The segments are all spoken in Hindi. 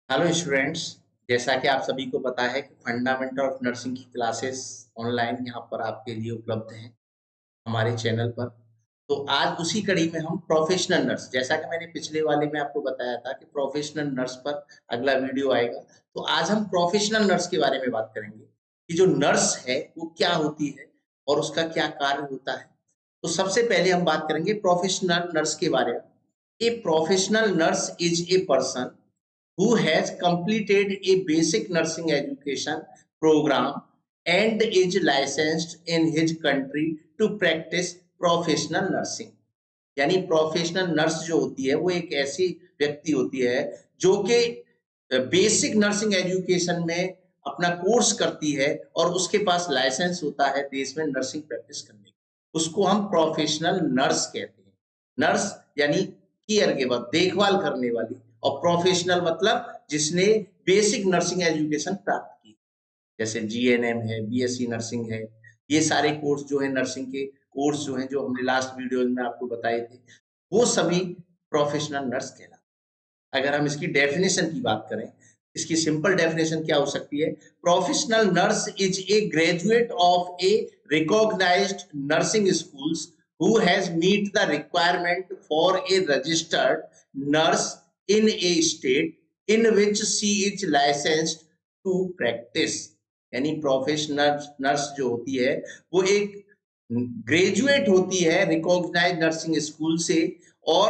Hello students. जैसा कि आप सभी को पता है कि फंडामेंटल ऑफ नर्सिंग की क्लासेस ऑनलाइन यहाँ पर आपके लिए उपलब्ध हैं हमारे चैनल पर। तो आज उसी कड़ी में हम प्रोफेशनल नर्स, जैसा कि मैंने पिछले वाले में आपको बताया था कि प्रोफेशनल नर्स पर अगला वीडियो आएगा। तो आज हम प्रोफेशनल नर्स के बारे में बात करेंगे कि जो नर्स है वो क्या होती है और उसका क्या कार्य होता है। तो सबसे पहले हम बात करेंगे प्रोफेशनल नर्स के बारे में। A professional nurse is a person who has completed a basic nursing education program and is licensed in his country to practice professional nursing। यानी प्रोफेशनल नर्स जो होती है वो एक ऐसी व्यक्ति होती है जो कि बेसिक नर्सिंग एजुकेशन में अपना कोर्स करती है और उसके पास लाइसेंस होता है देश में नर्सिंग प्रैक्टिस करने का। उसको हम प्रोफेशनल नर्स कहते हैं। नर्स यानी केयर गिवर, देखभाल करने वाली, और प्रोफेशनल मतलब जिसने बेसिक नर्सिंग एजुकेशन प्राप्त की, जैसे जीएनएम है, बीएससी नर्सिंग है। ये सारे कोर्स जो है नर्सिंग के कोर्स जो हैं, जो हमने लास्ट वीडियो में आपको बताए थे, वो सभी प्रोफेशनल नर्स कहलाते हैं। अगर हम इसकी डेफिनेशन की बात करें, इसकी सिंपल डेफिनेशन क्या हो सकती है? Professional nurse is a graduate of a recognised nursing schools who has meet the requirement for a registered nurse in a state in which she is licensed to practice। यानी प्रोफेशनल नर्स जो होती है वो एक ग्रेजुएट होती है रिकॉग्नाइज्ड नर्सिंग स्कूल से, और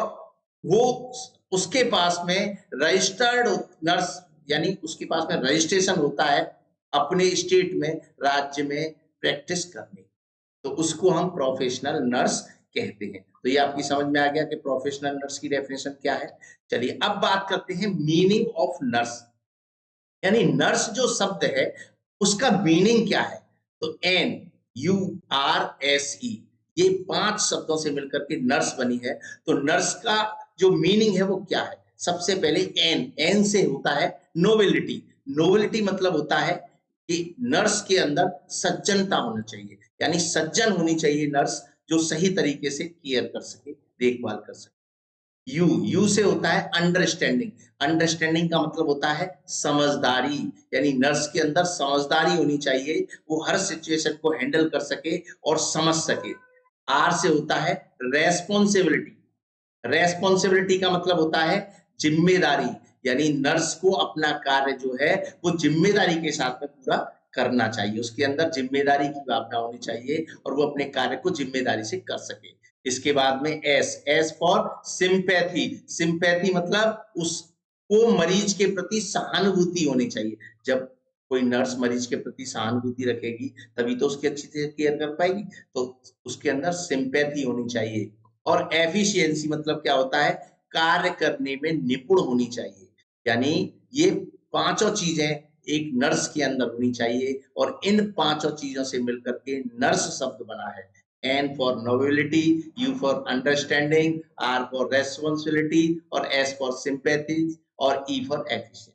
वो उसके पास में रजिस्टर्ड नर्स, यानी उसके पास में रजिस्ट्रेशन होता है अपने स्टेट में, राज्य में प्रैक्टिस करने। तो उसको हम प्रोफेशनल नर्स कहते हैं। तो ये आपकी समझ में आ गया कि प्रोफेशनल नर्स की डेफिनेशन क्या है। चलिए अब बात करते हैं मीनिंग ऑफ नर्स, यानी नर्स जो शब्द है उसका मीनिंग क्या है। तो NURSE, ये 5 शब्दों से मिलकर के नर्स बनी है। तो नर्स का जो मीनिंग है वो क्या है? सबसे पहले एन से होता है नोबिलिटी। नोबिलिटी मतलब होता है कि नर्स के अंदर सज्जनता होना चाहिए, यानी सज्जन होनी चाहिए नर्स, जो सही तरीके से केयर कर सके, देखभाल कर सके। यू से होता है अंडरस्टैंडिंग। अंडरस्टैंडिंग का मतलब होता है समझदारी, यानी नर्स के अंदर समझदारी होनी चाहिए, वो हर सिचुएशन को हैंडल कर सके और समझ सके। आर से होता है रेस्पॉन्सिबिलिटी। रेस्पॉन्सिबिलिटी का मतलब होता है जिम्मेदारी, यानी नर्स को अपना कार्य जो है वो जिम्मेदारी के साथ में पूरा करना चाहिए, उसके अंदर जिम्मेदारी की भावना होनी चाहिए और वो अपने कार्य को जिम्मेदारी से कर सके। इसके बाद में एस फॉर सिंपैथी। सिंपैथी मतलब उसको मरीज के प्रति सहानुभूति होनी चाहिए। जब कोई नर्स मरीज के प्रति सहानुभूति रखेगी तभी तो उसकी अच्छी से केयर कर पाएगी, तो उसके अंदर सिंपैथी होनी चाहिए। और एफिशिएंसी मतलब क्या होता है? कार्य करने में निपुण होनी चाहिए। यानी ये पांचों चीजें एक नर्स के अंदर होनी चाहिए, और इन पांचों चीजों से मिलकर के नर्स शब्द बना है। N for nobility, U for understanding, R for responsibility, और एस फॉर सिंपैथी, और ई फॉर एफिशिएंसी।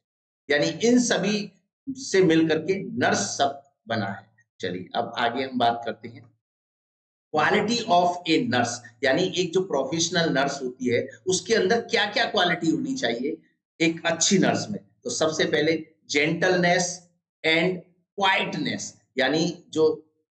यानी इन सभी से मिलकर के नर्स शब्द बना है। चलिए अब आगे हम बात करते हैं क्वालिटी ऑफ ए नर्स, यानी एक जो प्रोफेशनल नर्स होती है उसके अंदर क्या क्या क्वालिटी होनी चाहिए एक अच्छी नर्स में। तो सबसे पहले जेंटलनेस एंड क्वाइटनेस, यानी जो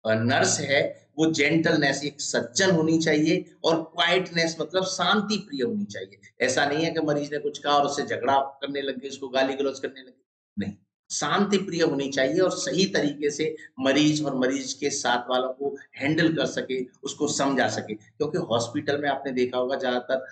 नर्स है वो जेंटलनेस, एक सज्जन होनी चाहिए, और क्वाइटनेस मतलब शांति प्रिय होनी चाहिए। ऐसा नहीं है कि मरीज ने कुछ कहा और उससे झगड़ा करने लग गए, उसको गाली गलौज करने लगे, नहीं। शांति प्रिय होनी चाहिए और सही तरीके से मरीज और मरीज के साथ वालों को हैंडल कर सके, उसको समझा सके। क्योंकि हॉस्पिटल में आपने देखा होगा ज़्यादातर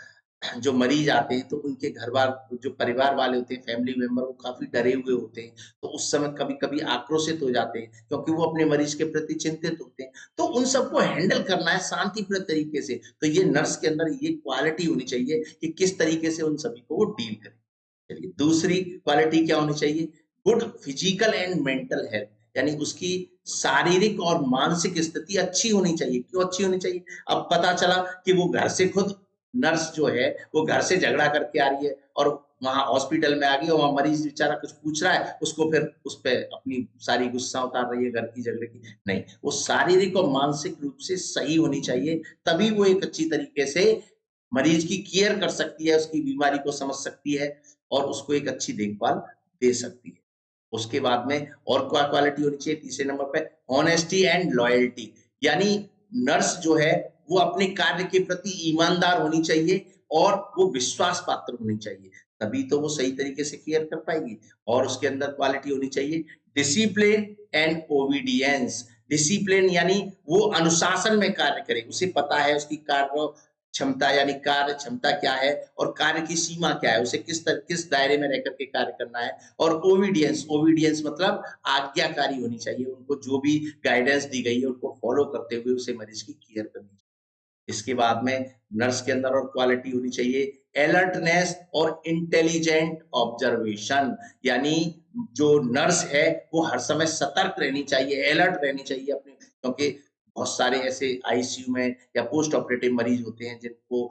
जो मरीज आते हैं तो उनके घर बार जो परिवार वाले होते हैं, फैमिली मेंबर, वो काफ़ी डरे हुए होते हैं। तो उस समय कभी-कभी आक्रोशित हो जाते हैं क्योंकि वो अपने मरीज के प्रति चिंतित होते हैं। तो उन सबको हैंडल करना है शांतिप्रिय तरीके से। तो ये नर्स के अंदर ये क्वालिटी होनी चाहिए कि किस तरीके से उन सभी को वो डील करे। चलिए दूसरी क्वालिटी क्या होनी चाहिए? Good physical and mental health, यानी उसकी शारीरिक और मानसिक स्थिति अच्छी होनी चाहिए। क्यों अच्छी होनी चाहिए? अब पता चला कि वो घर से खुद नर्स जो है वो घर से झगड़ा करके आ रही है और वहां हॉस्पिटल में आ गई, और वहां मरीज बेचारा कुछ पूछ रहा है, उसको फिर उस पर अपनी सारी गुस्सा उतार रही है घर की झगड़े की। नहीं, वो शारीरिक और मानसिक रूप से सही होनी चाहिए, तभी वो एक अच्छी तरीके से मरीज की केयर कर सकती है, उसकी बीमारी को समझ सकती है और उसको एक अच्छी देखभाल दे सकती है। उसके बाद में और क्या क्वालिटी होनी चाहिए तीसरे नंबर पे, ऑनेस्टी एंड लॉयल्टी, यानी नर्स जो है वो अपने कार्य के प्रति ईमानदार होनी चाहिए और वो विश्वास पात्र होनी चाहिए, तभी तो वो सही तरीके से केयर कर पाएगी। और उसके अंदर क्वालिटी होनी चाहिए डिसिप्लिन एंड ओबीडियंस। डिसिप्लिन यानी वो अनुशासन में कार्य करे, उसे पता है उसकी कार्य क्षमता यानी कार्य क्षमता क्या है और कार्य की सीमा क्या है, उसे किस दायरे में रह करके कार्य करना है। और ओबीडियंस, ओबीडियंस मतलब आज्ञाकारी होनी चाहिए, उनको जो भी गाइडेंस दी गई है उनको फॉलो करते हुए उसे मरीज की केयर करनी चाहिए। इसके बाद में नर्स के अंदर और क्वालिटी होनी चाहिए अलर्टनेस और इंटेलिजेंट ऑब्जर्वेशन, यानी जो नर्स है वो हर समय सतर्क रहनी चाहिए, अलर्ट रहनी चाहिए अपने, क्योंकि बहुत सारे ऐसे आईसीयू में या पोस्ट ऑपरेटिव मरीज होते हैं जिनको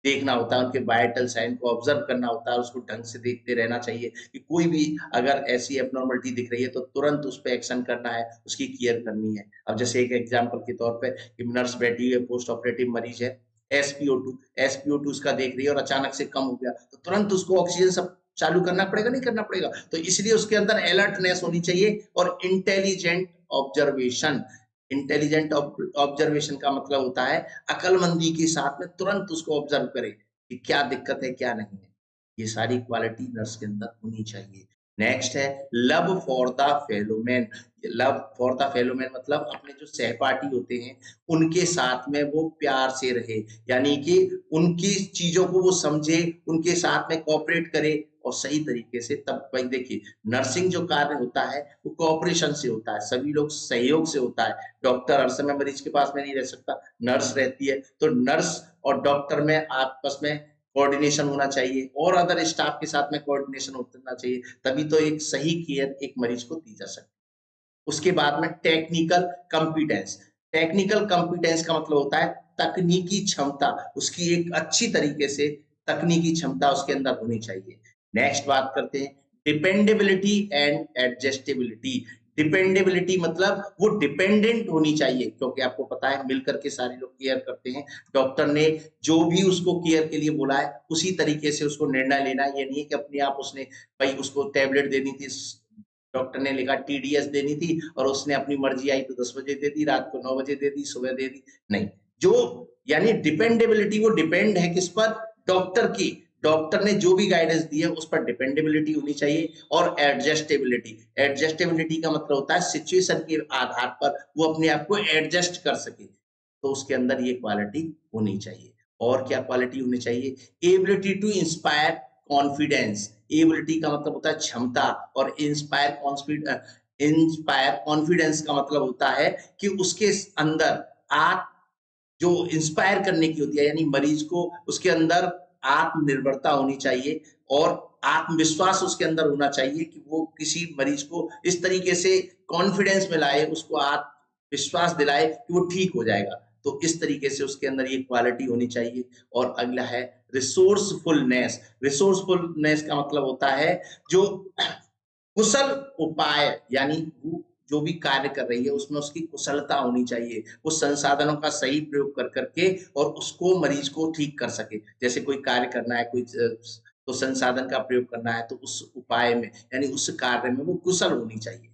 देखना होता है, उनके वाइटल साइन को ऑब्जर्व करना होता है, उसको ढंग से देखते रहना चाहिए कि कोई भी अगर ऐसी एब्नॉर्मलिटी दिख रही है तो तुरंत उस पे एक्शन करना है, उसकी केयर करनी है। अब जैसे एक एग्जांपल के तौर पे कि नर्स बैठी हुई है, पोस्ट ऑपरेटिव मरीज है, एसपीओ2 एसपीओ2 उसका देख रही है और अचानक से कम हो गया, तो तुरंत उसको ऑक्सीजन सब चालू करना पड़ेगा, नहीं करना पड़ेगा? तो इसलिए उसके अंदर अलर्टनेस होनी चाहिए और इंटेलिजेंट ऑब्जर्वेशन। इंटेलिजेंट ऑब्जर्वेशन का मतलब होता है अकलमंदी के साथ में तुरंत उसको ऑब्जर्व करे कि क्या दिक्कत है क्या नहीं है। ये सारी क्वालिटी नर्स के अंदर होनी चाहिए। नेक्स्ट है love for the fellowman. Love for the fellowman मतलब अपने जो सहपाठी होते हैं उनके साथ में वो प्यार से रहे, यानी कि उनकी चीजों को वो समझे, उनके साथ में कोऑपरेट करे और सही तरीके से। तब भाई देखिए नर्सिंग जो कार्य होता है वो कोऑपरेशन से होता है, सभी लोग सहयोग से होता है। डॉक्टर हर समय मरीज के पास में नहीं रह सकता, नर्स रहती है, तो नर्स और डॉक्टर में आपस में कोऑर्डिनेशन होना चाहिए और अदर स्टाफ के साथ में कोऑर्डिनेशन होना चाहिए, तभी तो एक सही केयर एक मरीज को दी जा सकती है। उसके बाद में टेक्निकल कॉम्पिटेंस। टेक्निकल कॉम्पिटेंस का मतलब होता है तकनीकी क्षमता, उसकी एक अच्छी तरीके से तकनीकी क्षमता उसके अंदर होनी चाहिए। नेक्स्ट बात करते हैं डिपेंडेबिलिटी एंड एडजस्टेबिलिटी। डिपेंडेबिलिटी मतलब वो डिपेंडेंट होनी चाहिए, क्योंकि आपको पता है मिलकर के सारे लोग केयर करते हैं, डॉक्टर ने जो भी उसको केयर के लिए बोला है उसी तरीके से उसको निर्णय लेना है। ये नहीं है कि अपने आप उसने भाई उसको टैबलेट देनी थी, डॉक्टर ने लिखा टीडीएस देनी थी और उसने अपनी मर्जी आई तो 10 बजे दे दी, रात को 9 बजे दे दी, सुबह दे दी, नहीं। जो यानी डिपेंडेबिलिटी वो डिपेंड है किस पर, डॉक्टर की, डॉक्टर ने जो भी गाइडेंस दी है उस पर डिपेंडेबिलिटी होनी चाहिए। और एडजस्टेबिलिटी, एडजस्टेबिलिटी का मतलब होता है सिचुएशन के आधार पर वो अपने आप को एडजस्ट कर सके, तो उसके अंदर ये क्वालिटी होनी चाहिए। और क्या क्वालिटी होनी चाहिए, ability to inspire confidence. Ability का मतलब होता है क्षमता और इंस्पायर कॉन्फिडेंस का मतलब होता है कि उसके अंदर आप जो इंस्पायर करने की होती है, यानी मरीज को उसके अंदर आत्मनिर्भरता होनी चाहिए और आत्मविश्वास उसके अंदर होना चाहिए कि वो किसी मरीज को इस तरीके से कॉन्फिडेंस में लाए, उसको आत्मविश्वास दिलाए कि वो ठीक हो जाएगा, तो इस तरीके से उसके अंदर ये क्वालिटी होनी चाहिए। और अगला है रिसोर्सफुलनेस। रिसोर्सफुलनेस का मतलब होता है जो कुशल उपाय, यानी वो जो भी कार्य कर रही है उसमें उसकी कुशलता होनी चाहिए, वो संसाधनों का सही प्रयोग कर करके और उसको मरीज को ठीक कर सके। जैसे कोई कार्य करना है, कोई तो संसाधन का प्रयोग करना है तो उस उपाय में यानी उस कार्य में वो कुशल होनी चाहिए।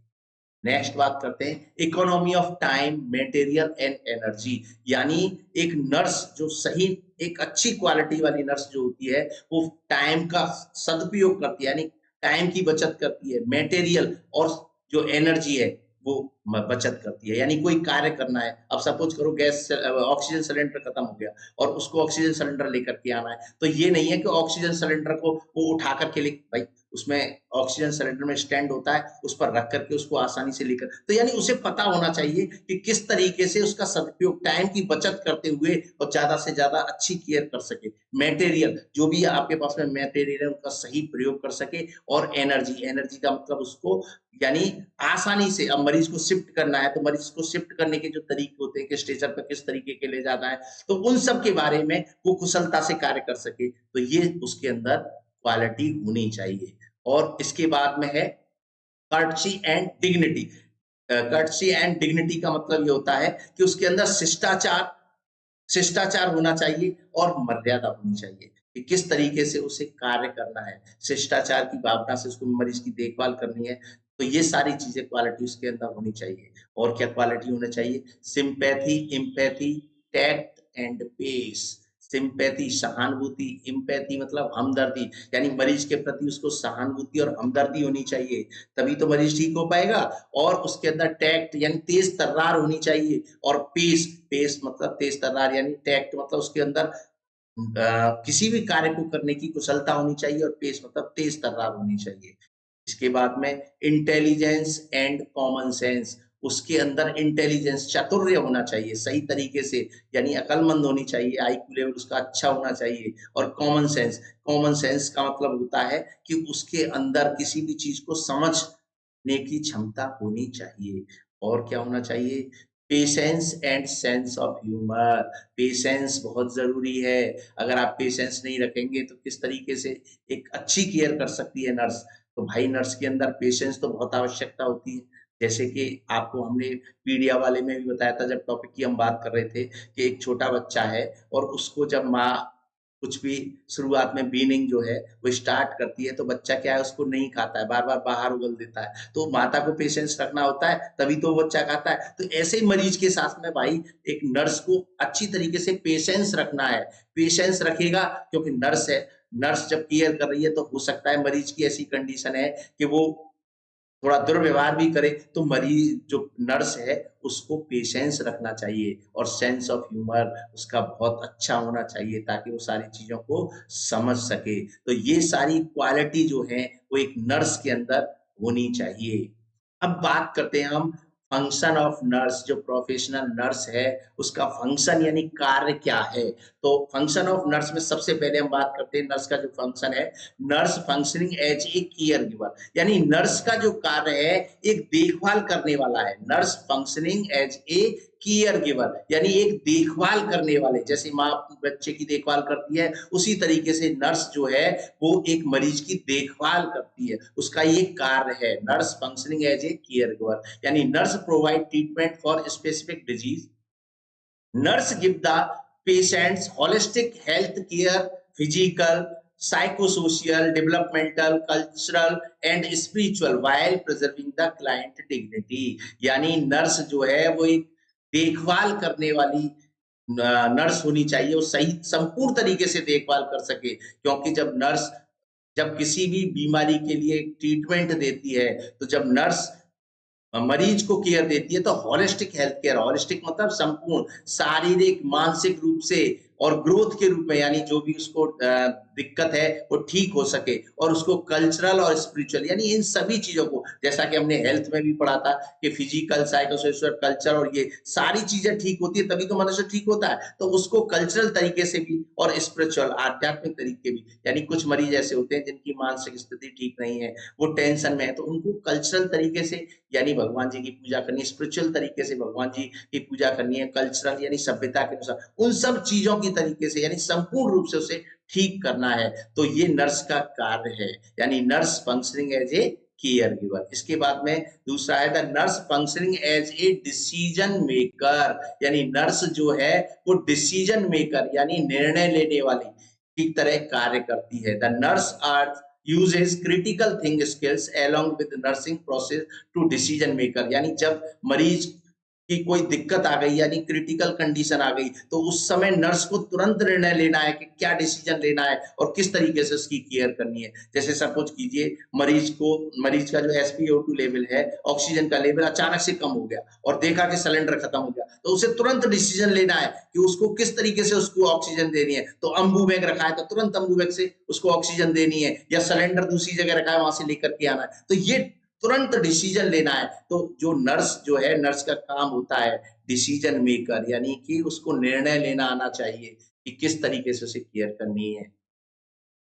नेक्स्ट बात करते हैं economy of time material and energy, यानी एक नर्स जो सही, एक अच्छी क्वालिटी वाली नर्स जो होती है वो टाइम का सदुपयोग करती है, यानी टाइम की बचत करती है, मटेरियल और जो एनर्जी है वो बचत करती है। यानी कोई कार्य करना है, अब सपोज करो गैस ऑक्सीजन सिलेंडर खत्म हो गया और उसको ऑक्सीजन सिलेंडर लेकर के आना है, तो ये नहीं है कि ऑक्सीजन सिलेंडर को वो उठा करके ले भाई, उसमें ऑक्सीजन सिलेंडर में स्टैंड होता है, उस पर रख करके उसको आसानी से लेकर, तो यानी उसे पता होना चाहिए कि किस तरीके से उसका सदुपयोग टाइम की बचत करते हुए और ज्यादा से ज्यादा अच्छी केयर कर सके। मटेरियल जो भी आपके पास में मटेरियल है उनका सही प्रयोग कर सके। और एनर्जी, एनर्जी का मतलब उसको यानी आसानी से, अब मरीज को शिफ्ट करना है तो मरीज को शिफ्ट करने के जो तरीके होते हैं कि स्ट्रेचर पर किस तरीके के ले जाना है, तो उन सब के बारे में वो कुशलता से कार्य कर सके, तो ये उसके अंदर क्वालिटी होनी चाहिए। और इसके बाद में है courtesy and dignity. Courtesy and dignity का मतलब ये होता है कि उसके अंदर शिष्टाचार शिष्टाचार होना चाहिए और मर्यादा होनी चाहिए कि किस तरीके से उसे कार्य करना है। शिष्टाचार की भावना से उसको मरीज की देखभाल करनी है, तो ये सारी चीज़ें क्वालिटी उसके अंदर होनी चाहिए। और क्या क्वालिटी होना चाहिए? Sympathy, empathy, tact and pace. Sympathy सहानुभूति, एम्पैथी मतलब हमदर्दी, यानी मरीज के प्रति उसको सहानुभूति और हमदर्दी होनी चाहिए, तभी तो मरीज ठीक हो पाएगा। और उसके अंदर टैक्ट यानी तेज तर्रार होनी चाहिए। और पेस, पेस मतलब तेज तर्रार, यानी टैक्ट मतलब उसके अंदर किसी भी कार्य को करने की कुशलता होनी चाहिए, और पेस मतलब तेज तर्रार होनी चाहिए। इसके बाद में इंटेलिजेंस एंड कॉमन सेंस, उसके अंदर इंटेलिजेंस चातुर्य होना चाहिए सही तरीके से, यानी अकलमंद होनी चाहिए, आईक्यू लेवल उसका अच्छा होना चाहिए। और कॉमन सेंस, कॉमन सेंस का मतलब होता है कि उसके अंदर किसी भी चीज को समझने की क्षमता होनी चाहिए। और क्या होना चाहिए? Patience and sense of humour. Patience बहुत जरूरी है। अगर आप पेशेंस नहीं रखेंगे तो किस तरीके से एक अच्छी केयर कर सकती है नर्स। तो भाई नर्स के अंदर पेशेंस तो बहुत आवश्यकता होती है। जैसे कि आपको हमने पीडिया वाले में भी बताया था, जब टॉपिक की हम बात कर रहे थे, कि एक छोटा बच्चा है और उसको जब माँ कुछ भी शुरुआत में बीनिंग जो है वो स्टार्ट करती है, तो बच्चा क्या है, उसको नहीं खाता है, बार बार बाहर उगल देता है, तो माता को पेशेंस रखना होता है, तभी तो वो बच्चा खाता है। तो ऐसे ही मरीज के साथ में भाई एक नर्स को अच्छी तरीके से पेशेंस रखना है। पेशेंस रखेगा क्योंकि नर्स है, नर्स जब केयर कर रही है तो हो सकता है मरीज की ऐसी कंडीशन है कि वो थोड़ा दुर्व्यवहार भी करे, तो मरीज जो नर्स है उसको पेशेंस रखना चाहिए, और सेंस ऑफ ह्यूमर उसका बहुत अच्छा होना चाहिए ताकि वो सारी चीजों को समझ सके। तो ये सारी क्वालिटी जो है वो एक नर्स के अंदर होनी चाहिए। अब बात करते हैं हम फंक्शन ऑफ नर्स। जो प्रोफेशनल नर्स है उसका फंक्शन यानी कार्य क्या है? तो फंक्शन ऑफ नर्स में सबसे पहले हम बात करते हैं नर्स का जो फंक्शन है। Nurse functioning as a care giver, यानी नर्स का जो कार्य है एक देखभाल करने वाला है। Nurse functioning as a care giver, यानी एक देखभाल करने वाले, जैसे माँ बच्चे की देखभाल करती है उसी तरीके से नर्स जो है वो एक मरीज की देखभाल करती है, उसका ये कार्य है। Nurse functioning as a care giver, यानी nurse provide treatment for specific disease. Nurse give the patients holistic health care, physical, psychosocial, developmental, cultural and spiritual while preserving the client dignity। यानी नर्स जो है वो एक देखभाल करने वाली नर्स होनी चाहिए, वो सही संपूर्ण तरीके से देखभाल कर सके, क्योंकि जब नर्स जब किसी भी बीमारी के लिए ट्रीटमेंट देती है, तो जब नर्स मरीज को केयर देती है तो होलिस्टिक हेल्थ केयर, होलिस्टिक मतलब संपूर्ण, शारीरिक, मानसिक रूप से और ग्रोथ के रूप में, यानी जो भी उसको दिक्कत है वो ठीक हो सके, और उसको कल्चरल और स्पिरिचुअल यानी इन सभी चीजों को, जैसा कि हमने हेल्थ में भी पढ़ा था कि फिजिकल, साइकोसोशल, कल्चर और ये सारी चीजें ठीक होती है तभी तो मनुष्य ठीक होता है, तो उसको कल्चरल तरीके से भी और स्पिरिचुअल आध्यात्मिक तरीके भी, यानी कुछ मरीज ऐसे होते हैं जिनकी मानसिक स्थिति ठीक नहीं है, वो टेंशन में है, तो उनको कल्चरल तरीके से यानी भगवान जी की पूजा करनी है, स्पिरिचुअल तरीके से भगवान जी की पूजा करनी है, कल्चरल यानी सभ्यता के अनुसार उन सब चीजों की तरीके से यानी संपूर्ण रूप से उसे ठीक करना है। तो ये नर्स का कार्य है, यानी nurse functioning as a care giver. इसके बाद में दूसरा है the nurse functioning as a decision maker, यानी नर्स जो है वो डिसीजन मेकर यानी निर्णय लेने वाली की तरह कार्य करती है। The nurse are uses critical think skills along with the nursing process to decision maker, यानी जब मरीज की कोई दिक्कत आ गई यानी क्रिटिकल कंडीशन आ गई, तो उस समय नर्स को तुरंत निर्णय लेना है कि क्या डिसीजन लेना है और किस तरीके से उसकी केयर करनी है। जैसे सपोज कीजिए मरीज का जो एसपीओ2 लेवल है, ऑक्सीजन का लेवल अचानक से कम हो गया और देखा कि सिलेंडर खत्म हो गया, तो उसे तुरंत डिसीजन लेना है कि उसको किस तरीके से उसको ऑक्सीजन देनी है। तो अम्बू बैग रखा है तो तुरंत अम्बू बैग से उसको ऑक्सीजन देनी है, या सिलेंडर दूसरी जगह रखा है वहां से लेकर के आना है, तो ये तुरंत डिसीजन लेना है। तो जो नर्स जो है, नर्स का काम होता है डिसीजन मेकर, यानी कि उसको निर्णय लेना आना चाहिए कि किस तरीके से उसे केयर करनी है।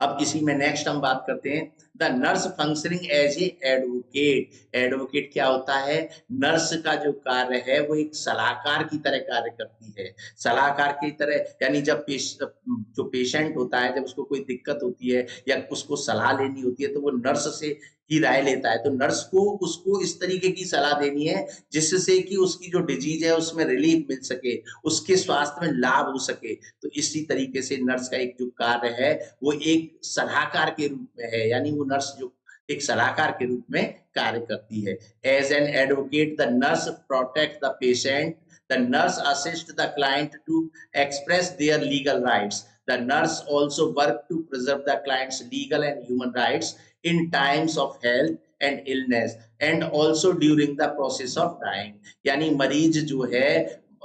अब इसी में नेक्स्ट हम बात करते हैं the nurse functioning as a advocate. Advocate क्या होता है? नर्स का जो कार्य है वो एक सलाहकार की तरह कार्य करती है। सलाहकार की तरह यानी जब जो पेशेंट होता है, जब उसको कोई दिक्कत होती है या उसको सलाह लेनी होती है, तो वो नर्स से की राय लेता है, तो नर्स को उसको इस तरीके की सलाह देनी है जिससे कि उसकी जो डिजीज है उसमें रिलीफ मिल सके, उसके स्वास्थ्य में लाभ हो सके। तो इसी तरीके से नर्स का एक जो कार्य है वो एक सलाहकार के रूप में है, यानी वो नर्स जो एक सलाहकार के रूप में कार्य करती है। As an advocate the nurse protect the patient, the nurse assist the client to express their legal rights. The nurse also work to preserve the client's legal and human rights in times of health and illness and also during the process of dying. यानी मरीज जो है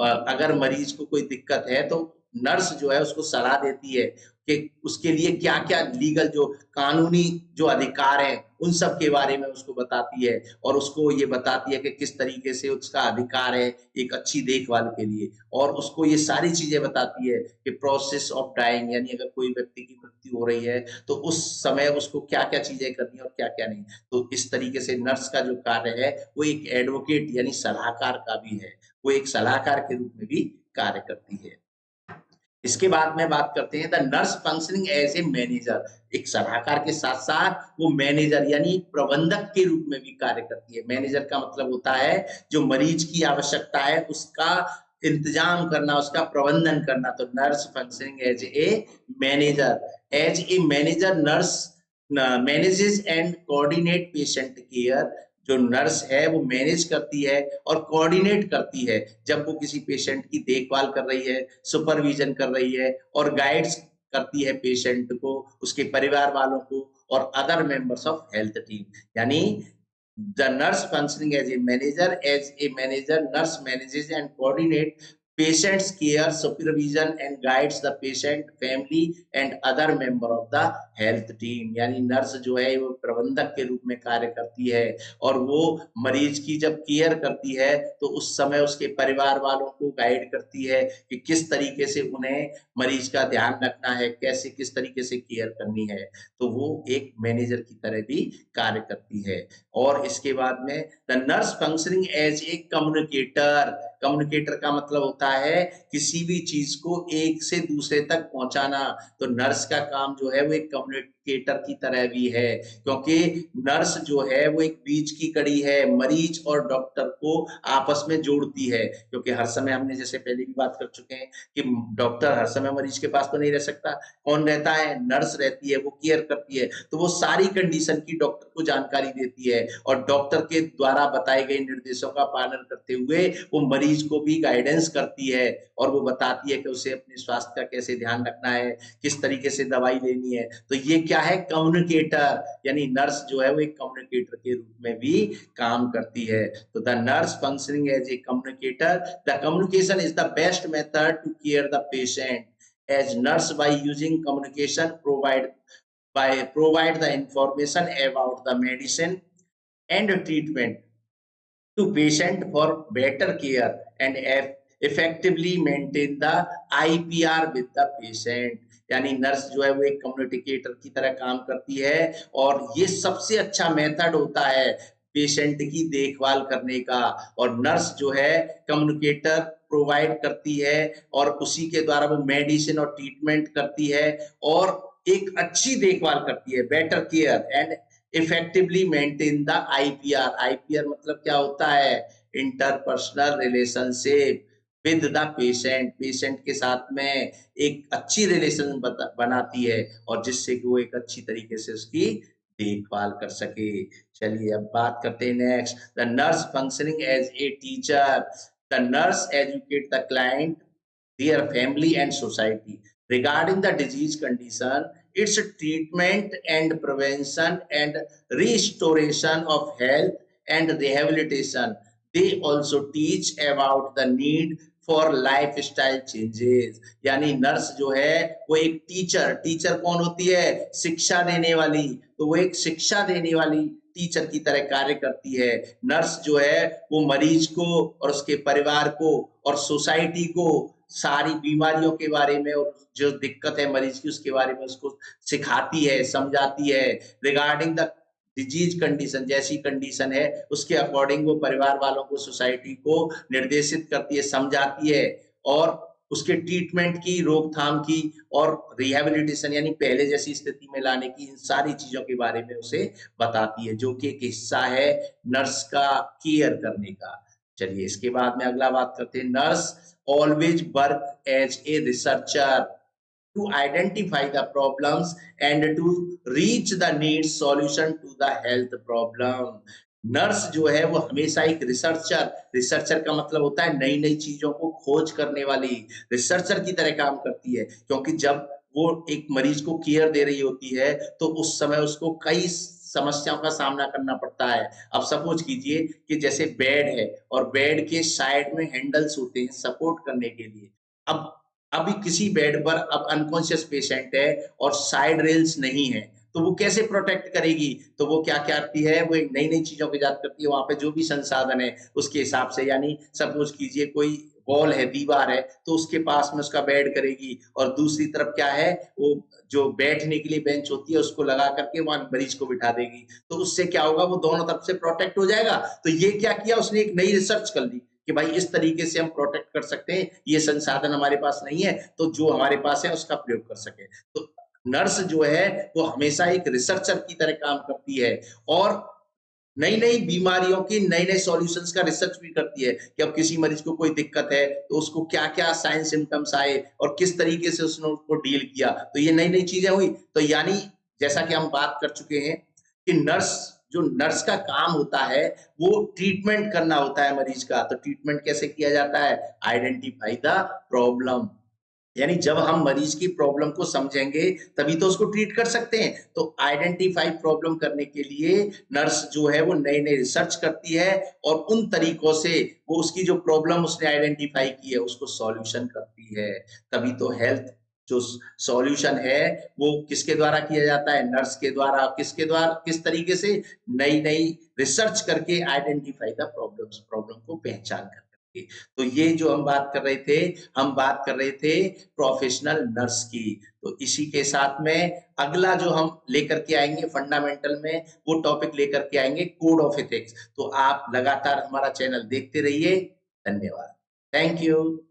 अगर मरीज को कोई दिक्कत है तो नर्स जो है उसको सलाह देती है कि उसके लिए क्या-क्या लीगल जो कानूनी जो अधिकार हैं उन सब के बारे में उसको बताती है और उसको ये बताती है कि किस तरीके से उसका अधिकार है एक अच्छी देखभाल के लिए, और उसको ये सारी चीजें बताती है कि प्रोसेस ऑफ डाइंग, यानी अगर कोई व्यक्ति की मृत्यु हो रही है तो उस समय उसको क्या-क्या चीजें करनी है और क्या-क्या नहीं। तो इस तरीके से नर्स का जो कार्य है वो एक एडवोकेट यानी सलाहकार का भी है, वो एक सलाहकार के रूप में भी कार्य करती है। इसके बाद में बात करते हैं the nurse functioning as a manager. एक सलाहकार के साथ साथ वो मैनेजर यानी प्रबंधक के रूप में भी कार्य करती है। मैनेजर का मतलब होता है जो मरीज की आवश्यकता है उसका इंतजाम करना, उसका प्रबंधन करना। तो nurse functioning as a manager, as a manager nurse manages and coordinate patient care. जो नर्स है वो मैनेज करती है और कोऑर्डिनेट करती है जब वो किसी पेशेंट की देखभाल कर रही है, सुपरविजन कर रही है और गाइड्स करती है पेशेंट को, उसके परिवार वालों को और other members of health team. यानी the nurse functioning as a manager nurse manages and coordinate patient's care, supervision and guides the patient, family and other member of the health team। यानी नर्स जो है वो प्रबंधक के रूप में कार्य करती है और वो मरीज की जब केयर करती है तो उस समय उसके परिवार वालों को गाइड करती है कि किस तरीके से उन्हें मरीज का ध्यान रखना है, कैसे किस तरीके से केयर करनी है। तो वो एक मैनेजर की तरह भी कार्य करती है। और इसके बाद में the nurse functioning as a communicator. Communicator का मतलब होता है किसी भी चीज को एक से दूसरे तक पहुंचाना। तो नर्स का काम जो है वो एक कम्युनिकेटर की तरह भी है, क्योंकि नर्स जो है वो एक बीच की कड़ी है, मरीज और डॉक्टर को आपस में जोड़ती है। क्योंकि हर समय हमने जैसे पहले भी बात कर चुके हैं कि डॉक्टर हर समय मरीज के पास तो नहीं रह सकता, कौन रहता है, नर्स रहती है, वो केयर करती है। तो वो सारी कंडीशन की डॉक्टर को जानकारी देती है और डॉक्टर के द्वारा बताए गए निर्देशों का पालन करते हुए वो मरीज को भी गाइडेंस करती है और वो बताती है कि उसे अपने स्वास्थ्य का कैसे ध्यान रखना है, किस तरीके से दवाई लेनी है। तो ये क्या है, कम्युनिकेटर, यानी नर्स जो है वो एक कम्युनिकेटर के रूप में भी काम करती है। तो the nurse functioning as a communicator, the communication is the best method to care the patient as nurse by using communication provide the information about the medicine and treatment to patient for better care and effectively maintain the IPR with the patient। यानी नर्स जो है वो एक कम्युनिकेटर की तरह काम करती है और ये सबसे अच्छा मेथड होता है पेशेंट की देखभाल करने का। और नर्स जो है कम्युनिकेटर प्रोवाइड करती है और उसी के द्वारा वो मेडिसिन और ट्रीटमेंट करती है और एक अच्छी देखभाल करती है, better care and effectively maintain the IPR. IPR मतलब क्या होता है, interpersonal relationship with the patient. Patient के साथ में एक अच्छी रिलेशन बनाती है और जिससे कि वो एक अच्छी तरीके से उसकी देखभाल कर सके। चलिए अब बात करते हैं next, the nurse functioning as a teacher. The nurse educate the client, their family and society regarding the disease condition, its treatment and prevention and restoration of health and rehabilitation। They also teach about the need for lifestyle changes। यानी नर्स जो है वो एक टीचर, टीचर कौन होती है, शिक्षा देने वाली। तो वो एक शिक्षा देने वाली टीचर की तरह कार्य करती है। नर्स जो है वो मरीज को और उसके परिवार को और सोसाइटी को सारी बीमारियों के बारे में और जो दिक्कत है मरीज की उसके बारे में उसको सिखाती है, समझाती है। रिगार्डिंग द डिजीज कंडीशन, जैसी कंडीशन है उसके अकॉर्डिंग वो परिवार वालों को, सोसाइटी को निर्देशित करती है, समझाती है और उसके ट्रीटमेंट की, रोकथाम की और रिहैबिलिटेशन यानी पहले जैसी स्थिति में लाने की, इन सारी चीज़ों के बारे में उसे बताती है, जो कि एक हिस्सा है नर्स का केयर करने का। चलिए इसके बाद में अगला बात करते हैं, nurse always work as a researcher to identify the problems and to reach the needs solution to the health problem. Nurse जो है वो हमेशा एक रिसर्चर का मतलब होता है नई नई चीजों को खोज करने वाली, रिसर्चर की तरह काम करती है, क्योंकि जब वो एक मरीज को केयर दे रही होती है तो उस समय उसको कई समस्याओं का सामना करना पड़ता है। अब सपोज कीजिए कि जैसे बेड है और बेड के साइड में हैंडल्स होते हैं सपोर्ट करने के लिए। अब अभी किसी बेड पर अब अनकॉन्शियस पेशेंट है और साइड रेल्स नहीं है, तो वो कैसे प्रोटेक्ट करेगी? तो वो क्या करती है, वो एक नई-नई चीज़ों की इजाद करती है, वहाँ पे जो भी संसाधन है उसके हिसाब से, यानी सपोज कीजिए कोई वॉल है, दीवार है, तो उसके पास में उसका बेड करेगी और दूसरी तरफ क्या है, वो जो बैठने के लिए बेंच होती है उसको लगा करके वहाँ मरीज को बिठा देगी। तो उससे क्या होगा, वो दोनों तरफ से प्रोटेक्ट हो जाएगा। तो ये क्या किया उसने, एक नई रिसर्च कर ली कि भाई इस तरीके से हम प्रोटेक्ट कर सकते हैं, ये संसाधन हमारे पास नहीं है, तो जो हमारे पास है उसका प्रयोग कर सकें। तो नर्स जो है वो हमेशा एक रिसर्चर की तरह काम करती है और नई-नई बीमारियों के नए-नए सॉल्यूशंस का रिसर्च भी करती है कि अब किसी मरीज को कोई दिक्कत है, तो उसको क्या-क्या साइन सिम्पटम्स आए और किस तरीके से उसने उसको डील किया। तो ये नई-नई चीज़ें हुई। तो यानी जैसा कि हम बात कर चुके हैं कि जो नर्स का काम होता है, वो ट्रीटमेंट करना होता है मरीज का। तो ट्रीटमेंट कैसे किया जाता है? आइडेंटिफाई द प्रॉब्लम, यानी जब हम मरीज की प्रॉब्लम को समझेंगे तभी तो उसको ट्रीट कर सकते हैं। तो आइडेंटिफाई प्रॉब्लम करने के लिए नर्स जो है वो नए नए रिसर्च करती है और उन तरीकों से वो उसकी जो प्रॉब्लम उसने आइडेंटिफाई की है उसको सॉल्यूशन करती है। तभी तो हेल्थ जो सॉल्यूशन है वो किसके द्वारा किया जाता है, नर्स के द्वारा। किसके द्वारा, किस तरीके से? नई नई रिसर्च करके आइडेंटिफाई द प्रॉब्लम को पहचान कर करके। तो ये जो हम बात कर रहे थे, हम बात कर रहे थे प्रोफेशनल नर्स की। तो इसी के साथ में अगला जो हम लेकर के आएंगे फंडामेंटल में, वो टॉपिक लेकर के आएंगे कोड ऑफ एथिक्स। तो आप लगातार हमारा चैनल देखते रहिए। धन्यवाद। Thank you.